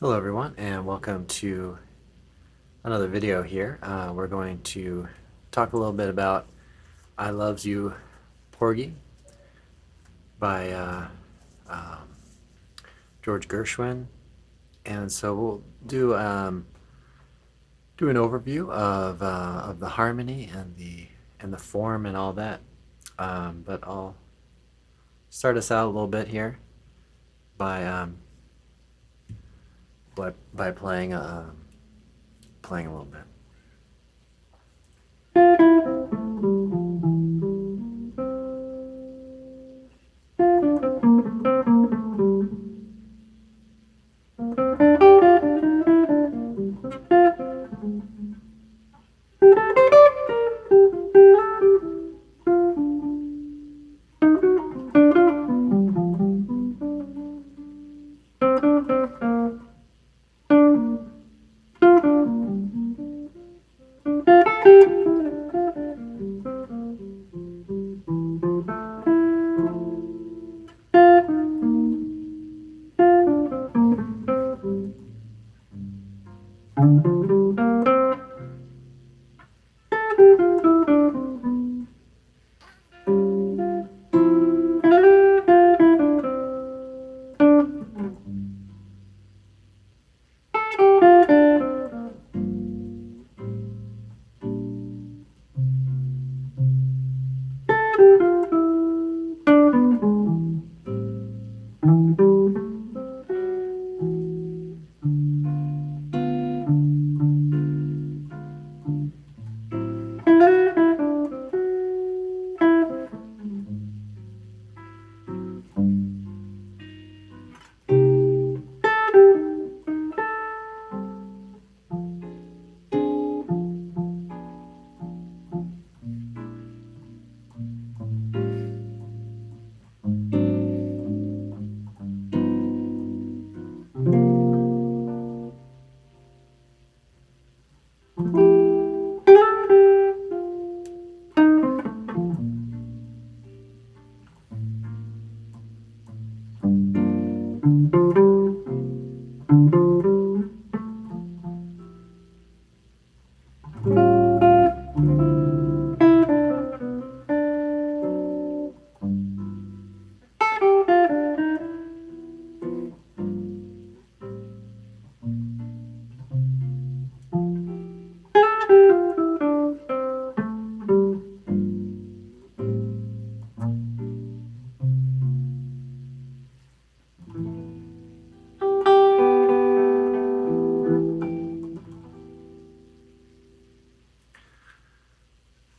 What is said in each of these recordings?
Hello everyone and welcome to another video here. We're going to talk a little bit about I Loves You, Porgy by George Gershwin. And so we'll do an overview of the harmony and the form and all that. But I'll start us out a little bit here by playing playing a little bit.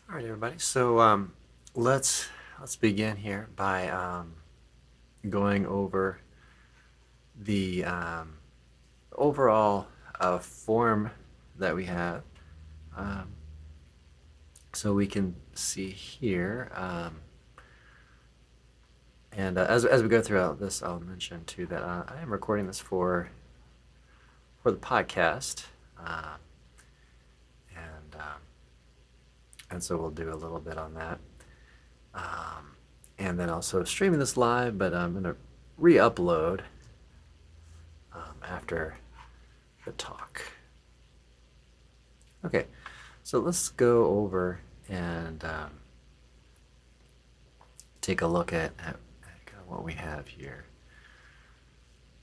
All right, everybody. So let's begin here by going over the overall form that we have. Um, so we can see here, and as we go throughout this, I'll mention too that I am recording this for the podcast, and so we'll do a little bit on that. And then also streaming this live, but I'm going to re-upload after the talk. Okay, so let's go over and take a look at kind of what we have here.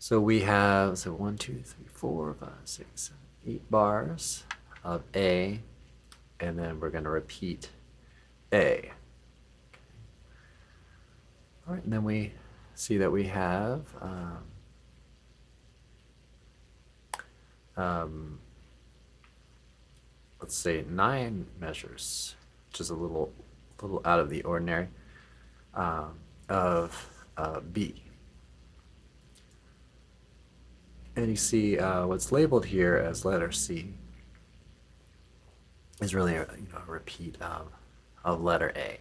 So we have 1, 2, 3, 4, 5, 6, 7, 8 bars of A, and then we're going to repeat A. All right, and then we see that we have let's say 9 measures, which is a little out of the ordinary, of B. And you see what's labeled here as letter C is really a repeat of letter A.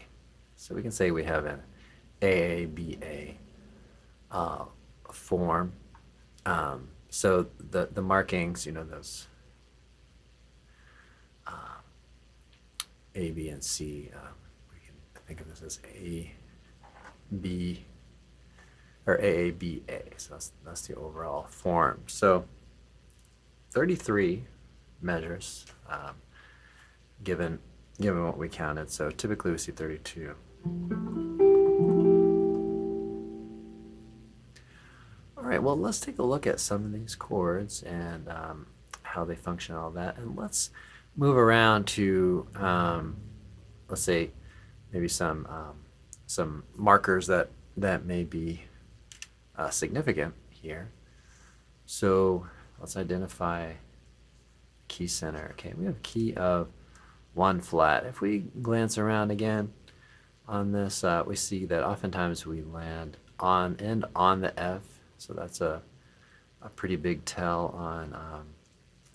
So we can say we have an AABA form. So the markings, those A, B, and C, we can think of this as A, B, or AABA. So that's the overall form. So 33 measures, given what we counted. So typically we see 32. All right, well, let's take a look at some of these chords and how they function and all that. And let's move around to, let's say, maybe some markers that may be significant here. So let's identify key center. Okay, we have a key of 1 flat. If we glance around again on this, we see that oftentimes we land on the F. So that's a pretty big tell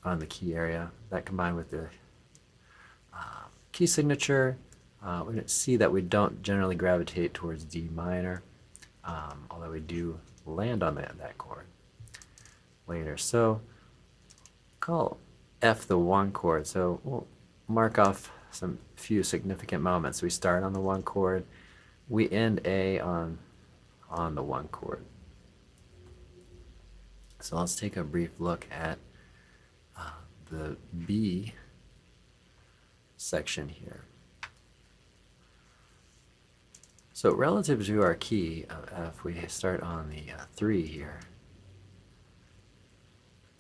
on the key area. That combined with the key signature, we see that we don't generally gravitate towards D minor, although we do land on that chord later. So call F the 1 chord. So we'll mark off some few significant moments. We start on the 1 chord, we end A on the 1 chord. So let's take a brief look at the B section here. So relative to our key of F, we start on the 3 here,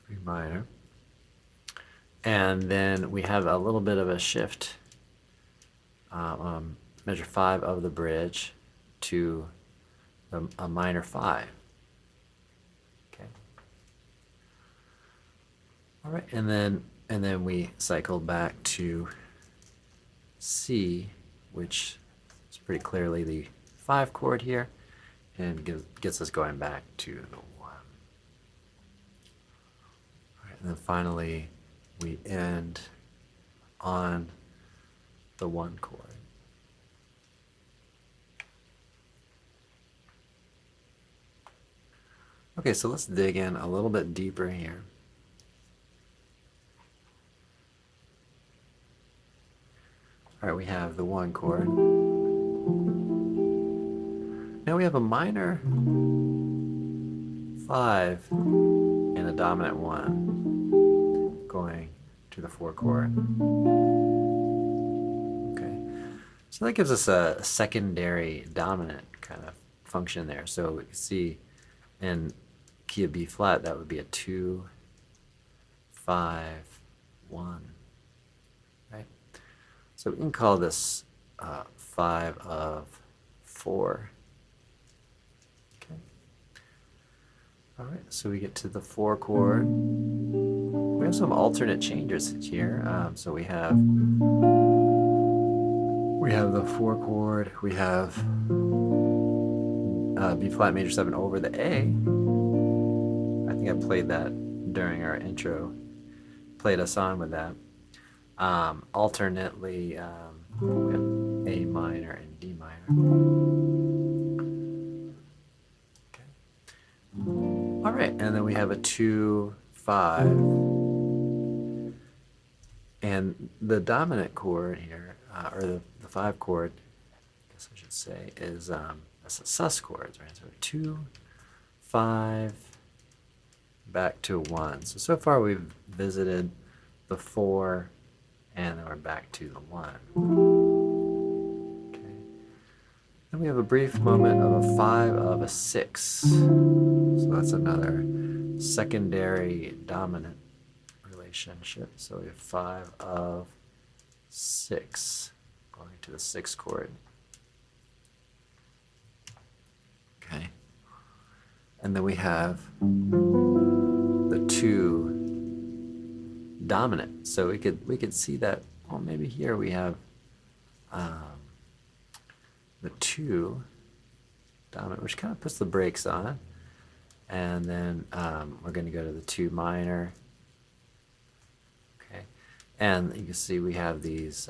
3 minor, and then we have a little bit of a shift, measure 5 of the bridge to a minor 5. Okay. All right, and then we cycle back to C, which is pretty clearly the 5 chord here, and gets us going back to the 1. All right, and then finally we end on the 1 chord. Okay, so let's dig in a little bit deeper here. All right, we have the 1 chord. Now we have a minor 5 and a dominant 1 going to the 4 chord. Okay, so that gives us a secondary dominant kind of function there. So we can see in key of B flat, that would be a 2, 5, 1, right? So we can call this 5 of 4. Okay. All right, so we get to the 4 chord. We have some alternate changes here. So we have the 4 chord. We have B flat major 7 over the A. I think I played that during our intro. Played us on with that. Alternately, we have A minor and D minor. Okay. All right, and then we have a 2, 5, and the dominant chord here, or the 5 chord, I guess I should say, is that's a sus chords, right? So 2, 5, back to 1. So far we've visited the 4, and then we're back to the 1. Okay. Then we have a brief moment of a 5 of a 6. So that's another secondary dominant relationship. So we have 5 of 6 going to the 6 chord. Okay. And then we have the 2 dominant. So we could see that, well, maybe here we have the 2 dominant, which kind of puts the brakes on. And then we're going to go to the 2 minor. Okay. And you can see we have these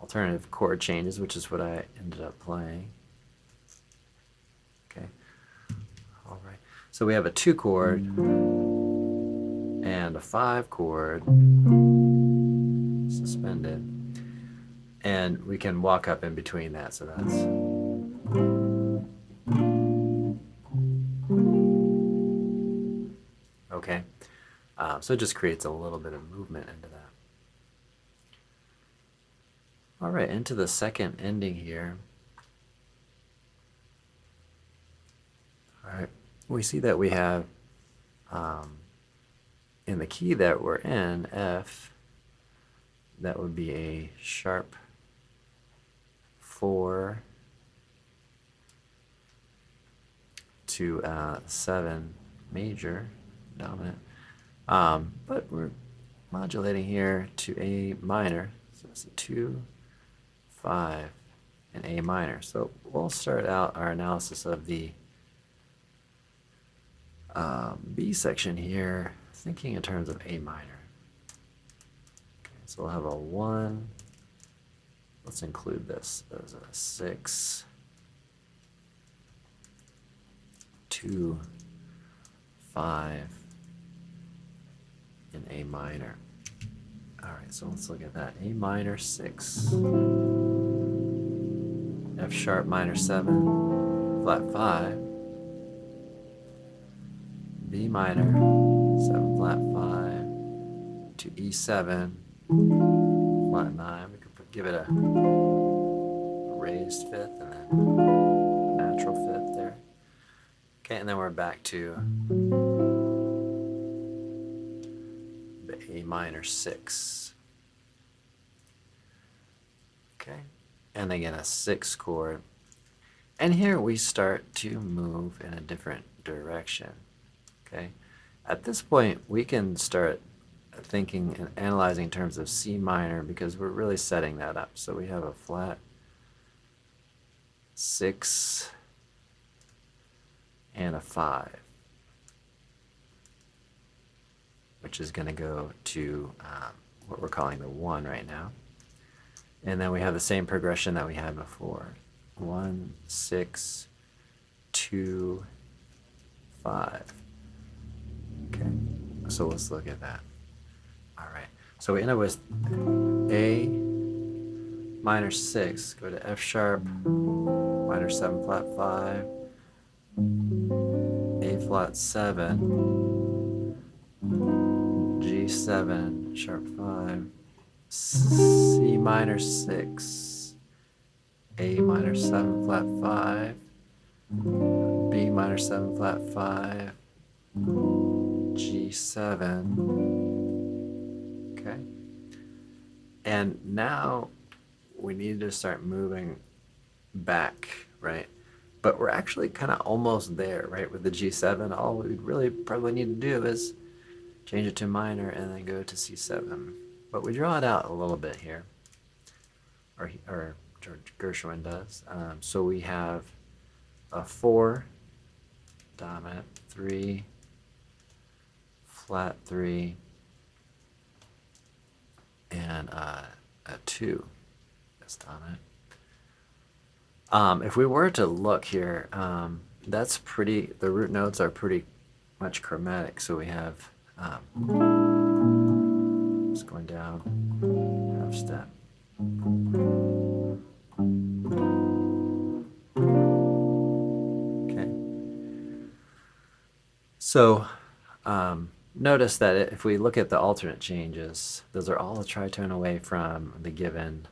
alternative chord changes, which is what I ended up playing. Okay. All right. So we have a 2 chord and a 5 chord suspended, and we can walk up in between that. So that's, Okay, so it just creates a little bit of movement into that. All right, into the second ending here. All right, we see that we have in the key that we're in, F, that would be a sharp 4 to 7 major dominant, but we're modulating here to A minor, so it's a 2, 5, and A minor. So we'll start out our analysis of the B section here, thinking in terms of A minor. Okay, so we'll have a 1. Let's include this as a 6, 2, 5, and A minor. All right, so let's look at that. A minor 6, F sharp minor 7, flat 5, B minor 7 flat 5 to E7 flat 9. We could give it a raised fifth and then a natural fifth there. Okay, and then we're back to the A minor 6. Okay, and again a 6 chord. And here we start to move in a different direction. Okay, at this point we can start thinking and analyzing in terms of C minor because we're really setting that up. So we have a flat 6 and a 5, which is going to go to what we're calling the 1 right now. And then we have the same progression that we had before. 1, 6, 2, 5. Okay, so let's look at that. All right, so we end up with A minor 6, go to F sharp, minor 7 flat 5, A flat 7, G7 sharp 5, C minor 6, A minor 7 flat 5, B minor 7 flat 5, G7. Okay, and now we need to start moving back, right? But we're actually kind of almost there, right? With the G7, all we really probably need to do is change it to minor and then go to C7. But we draw it out a little bit here, or George Gershwin does. So we have a 4 dominant, 3, flat 3, and a 2 that's dominant. If we were to look here, that's pretty, the root notes are pretty much chromatic. So we have just going down half step. Okay. So notice that if we look at the alternate changes, those are all a tritone away from the given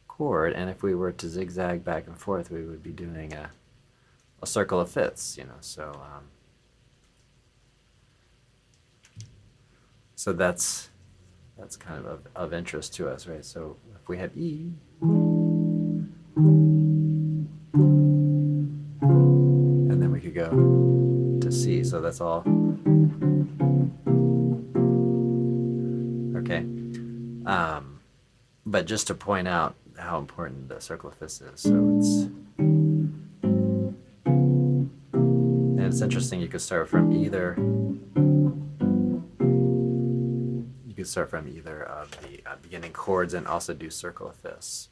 chord, and if we were to zigzag back and forth, we would be doing a circle of fifths, you know. So so that's kind of interest to us, right? So if we have E, and then we could go to C, so that's all okay. But just to point out how important the circle of fifths is, so it's interesting. You could start from either of the beginning chords and also do circle of fifths.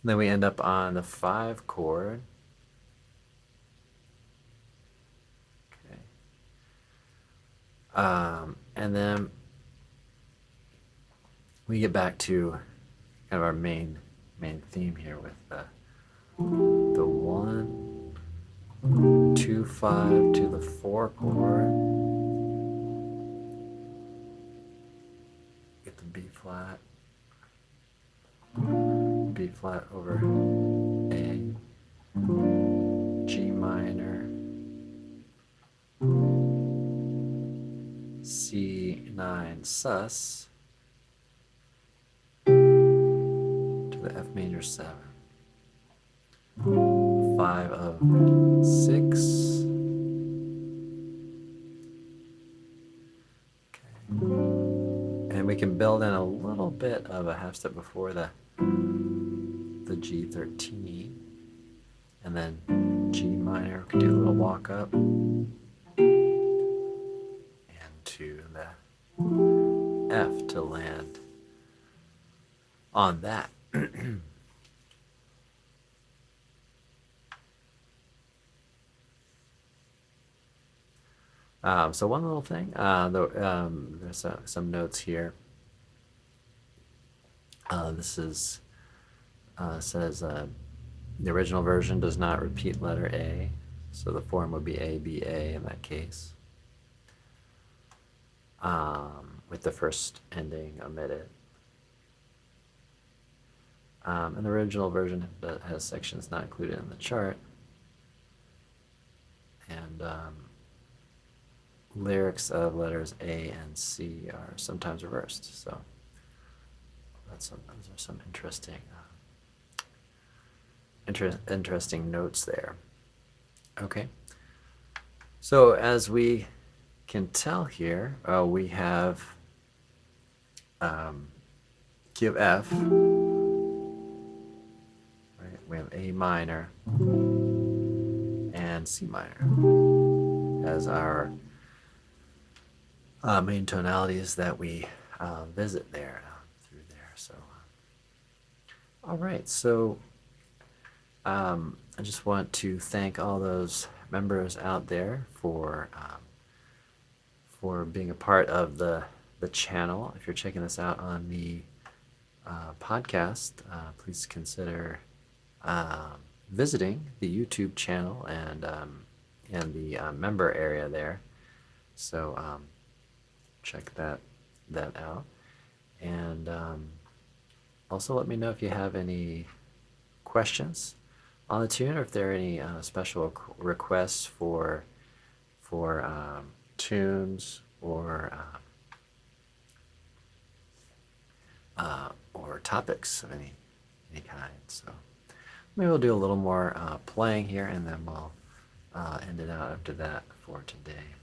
And then we end up on the 5 chord. Okay. And then we get back to kind of our main theme here with the 1, 2-5 to the 4 chord. Get the B flat. B flat over A. G minor. C9 sus to the F major 7. 5 of 6. Okay. And we can build in a little bit of a half step before the G13. And then G minor, we can do a little walk up. And to the F to land on that. So one little thing, there's some notes here. This is says the original version does not repeat letter A, so the form would be A, B, A in that case, with the first ending omitted. And the original version has sections not included in the chart, and lyrics of letters A and C are sometimes reversed. So those are some interesting notes there. Okay. So as we can tell here, we have key of F. Right? We have A minor and C minor as our main tonalities that we visit there through there. So, all right. So, I just want to thank all those members out there for being a part of the channel. If you're checking this out on the podcast, please consider visiting the YouTube channel and the member area there. So check that out, and also let me know if you have any questions on the tune, or if there are any special requests for tunes or topics of any kind. So maybe we'll do a little more playing here, and then we'll end it out after that for today.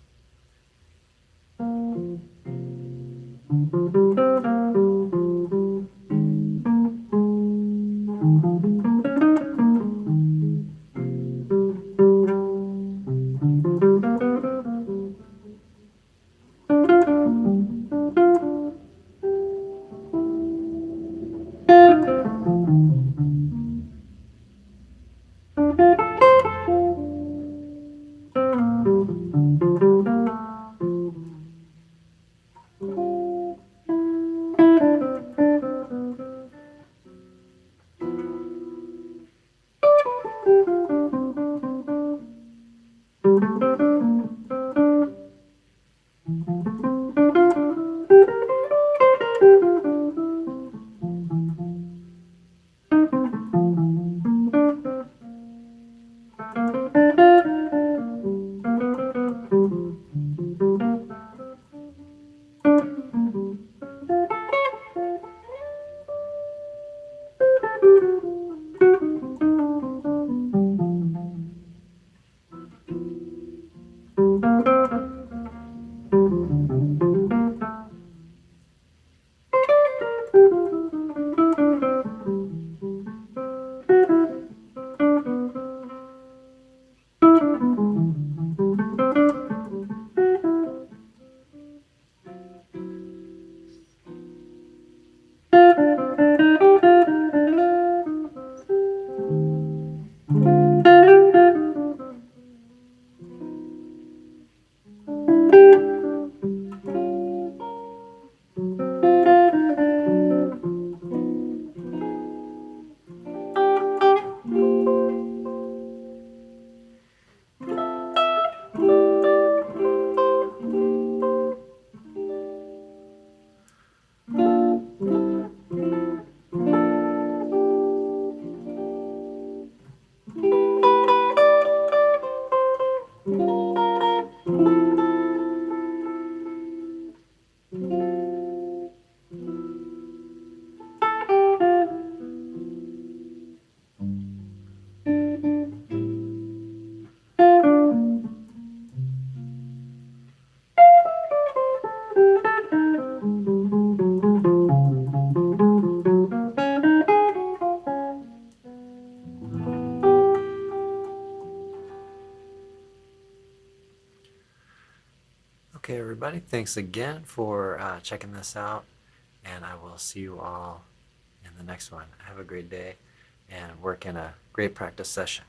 Okay, everybody, thanks again for checking this out, and I will see you all in the next one. Have a great day and work in a great practice session.